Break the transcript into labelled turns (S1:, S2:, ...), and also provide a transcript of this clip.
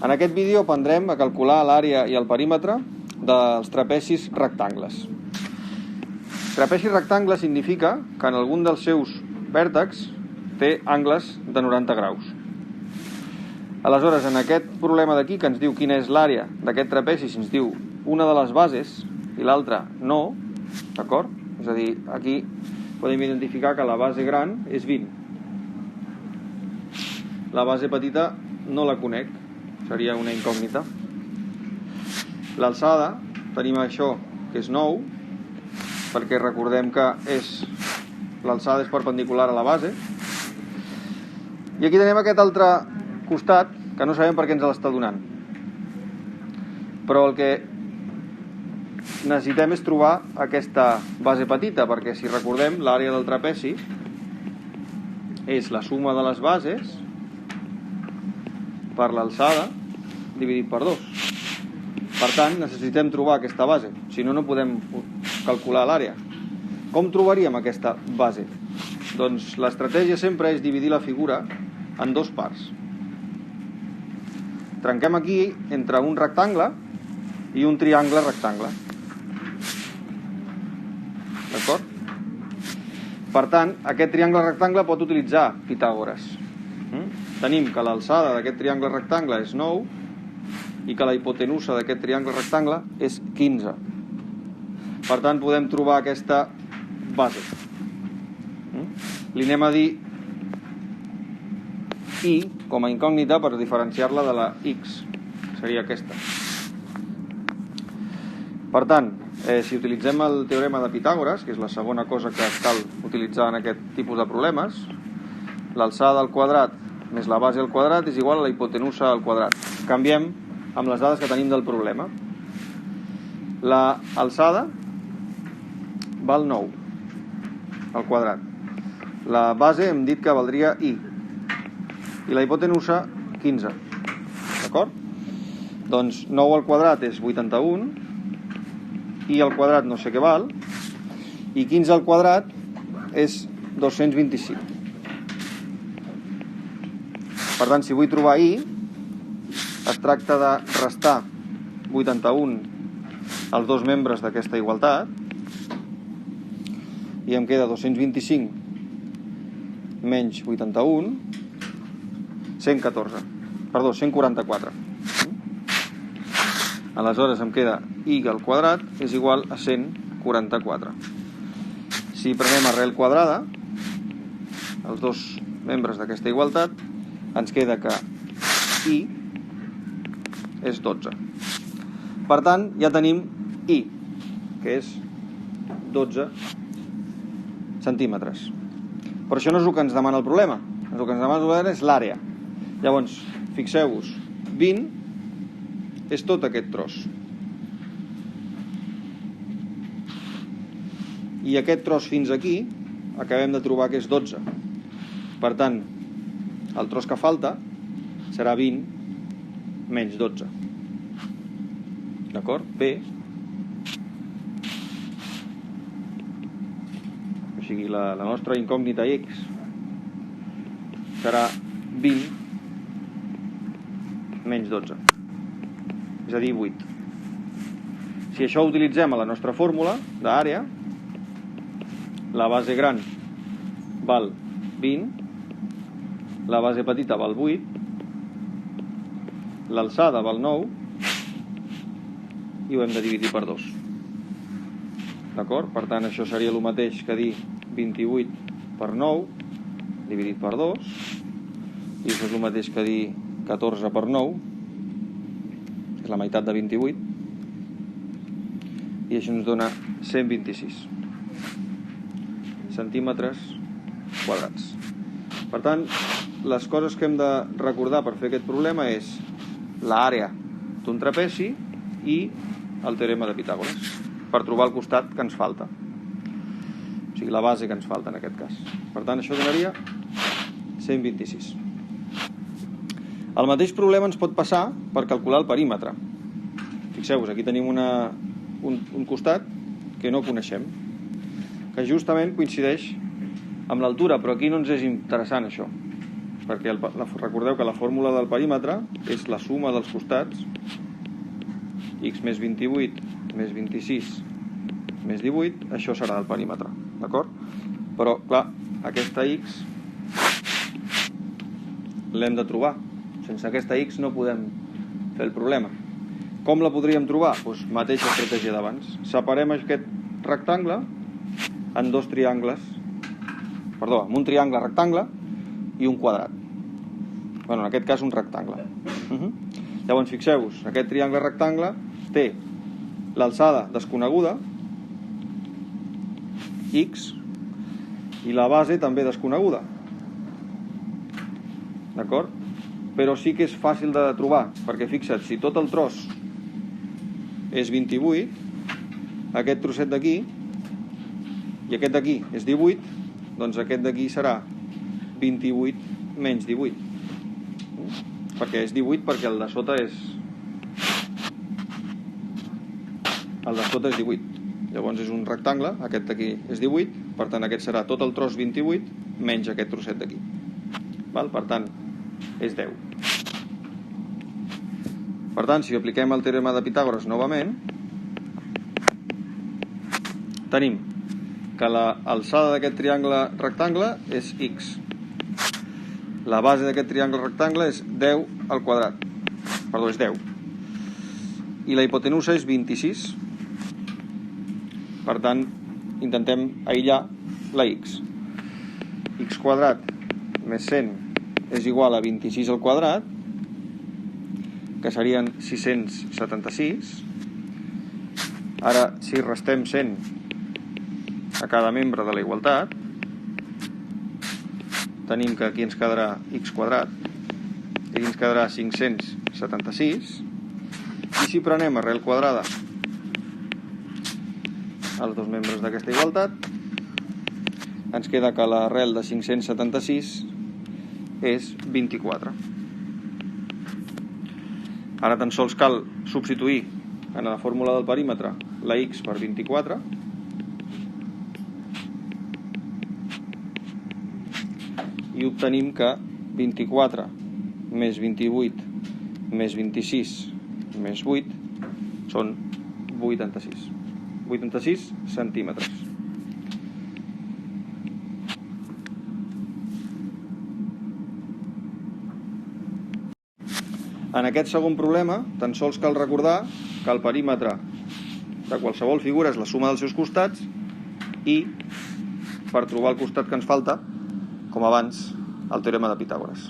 S1: En aquest vídeo aprendrem a calcular l'àrea i el perímetre dels trapecis rectangles. Trapeci rectangle significa que en algun dels seus vèrtexs té angles de 90 graus. Aleshores, en aquest problema d'aquí, que ens diu quina és l'àrea d'aquest trapeci, si ens diu una de les bases i l'altra no, d'acord? És a dir, aquí podem identificar que la base gran és 20. La base petita no la conec, seria una incògnita. L'alçada, tenim això, que és 9, perquè recordem que l'alçada és perpendicular a la base. I aquí tenim aquest altre costat, que no sabem per què ens l'està donant. Però el que necessitem és trobar aquesta base petita, perquè si recordem, l'àrea del trapeci és la suma de les bases per l'alçada dividit per 2. Per tant, necessitem trobar aquesta base, si no, no podem calcular l'àrea. Com trobaríem aquesta base? Doncs l'estratègia sempre és dividir la figura en dues parts. Trenquem aquí entre un rectangle i un triangle rectangle. D'acord? Per tant, aquest triangle rectangle pot utilitzar Pitàgores. Tenim que l'alçada d'aquest triangle rectangle és 9 i que la hipotenusa d'aquest triangle rectangle és 15. Per tant, podem trobar aquesta base. Li anem a dir I com a incògnita per diferenciar-la de la X. Seria aquesta. Per tant, si utilitzem el teorema de Pitàgores, que és la segona cosa que cal utilitzar en aquest tipus de problemes, l'alçada al quadrat més la base al quadrat és igual a la hipotenusa al quadrat. Canviem amb les dades que tenim del problema. L'alçada val 9 al quadrat. La base hem dit que valdria I. I la hipotenusa 15. D'acord? Doncs 9 al quadrat és 81. I al quadrat no sé què val. I 15 al quadrat és 225. Per tant, si vull trobar I, es tracta de restar 81 als dos membres d'aquesta igualtat i em queda 225 menys 81, 144. Aleshores em queda I al quadrat és igual a 144. Si prenem arrel quadrada, els dos membres d'aquesta igualtat, ens queda que I és 12. Per tant, ja tenim I, que és 12 centímetres. Però això no és el que ens demana el problema. El que ens demana el problema és l'àrea. Llavors, fixeu-vos, 20 és tot aquest tros. I aquest tros fins aquí acabem de trobar que és 12. Per tant, el tros que falta serà 20 menys 12. D'acord? B. O sigui, la nostra incògnita X serà 20 menys 12. És a dir, 8. Si això ho utilitzem a la nostra fórmula d'àrea, la base gran val 20, la base petita val 8, l'alçada val 9 i ho hem de dividir per 2. D'acord? Per tant, això seria el mateix que dir 28 per 9 dividit per 2, i això és el mateix que dir 14 per 9, que és la meitat de 28, i això ens dona 126 centímetres quadrats. Per tant, les coses que hem de recordar per fer aquest problema és l'àrea d'un trapeci i el teorema de Pitàgores per trobar el costat que ens falta, o sigui, la base que ens falta en aquest cas. Per tant, això donaria 126. El mateix problema ens pot passar per calcular el perímetre. Fixeu-vos, aquí tenim un costat que no coneixem, que justament coincideix amb l'altura, però aquí no ens és interessant això. perquè recordeu que la fórmula del perímetre és la suma dels costats, x més 28 més 26 més 18, això serà el perímetre, d'acord? Però, clar, aquesta x l'hem de trobar. Sense aquesta x no podem fer el problema. Com la podríem trobar? Doncs mateixa estratègia d'abans. Separem aquest rectangle en dos triangles, perdó, en un triangle rectangle i un quadrat. Bé, en aquest cas un rectangle. Llavors, fixeu-vos, aquest triangle rectangle té l'alçada desconeguda, x, i la base també desconeguda. D'acord? Però sí que és fàcil de trobar, perquè fixa't, si tot el tros és 28, aquest trosset d'aquí i aquest d'aquí és 18, doncs aquest d'aquí serà 28 menys 18. Perquè és 18 perquè el de sota és 18. Llavors és un rectangle, aquest d'aquí és 18, per tant aquest serà tot el tros 28 menys aquest trosset d'aquí. Per tant, és 10. Per tant, si apliquem el teorema de Pitàgores novament, tenim que l'alçada d'aquest triangle rectangle és x. La base d'aquest triangle rectangle és 10 al quadrat. Perdó, és 10. I la hipotenusa és 26. Per tant, intentem aïllar la x. X quadrat més 100 és igual a 26 al quadrat, que serien 676. Ara, si restem 100 a cada membre de la igualtat, tenim que aquí ens quedarà x quadrat, i aquí ens quedarà 576, i si prenem arrel quadrada als dos membres d'aquesta igualtat, ens queda que l'arrel de 576 és 24. Ara tan sols cal substituir en la fórmula del perímetre la x per 24, i obtenim que 24 més 28 més 26 més 8 són 86 centímetres. En aquest segon problema, tan sols cal recordar que el perímetre de qualsevol figura és la suma dels seus costats i, per trobar el costat que ens falta, com abans, el teorema de Pitàgores.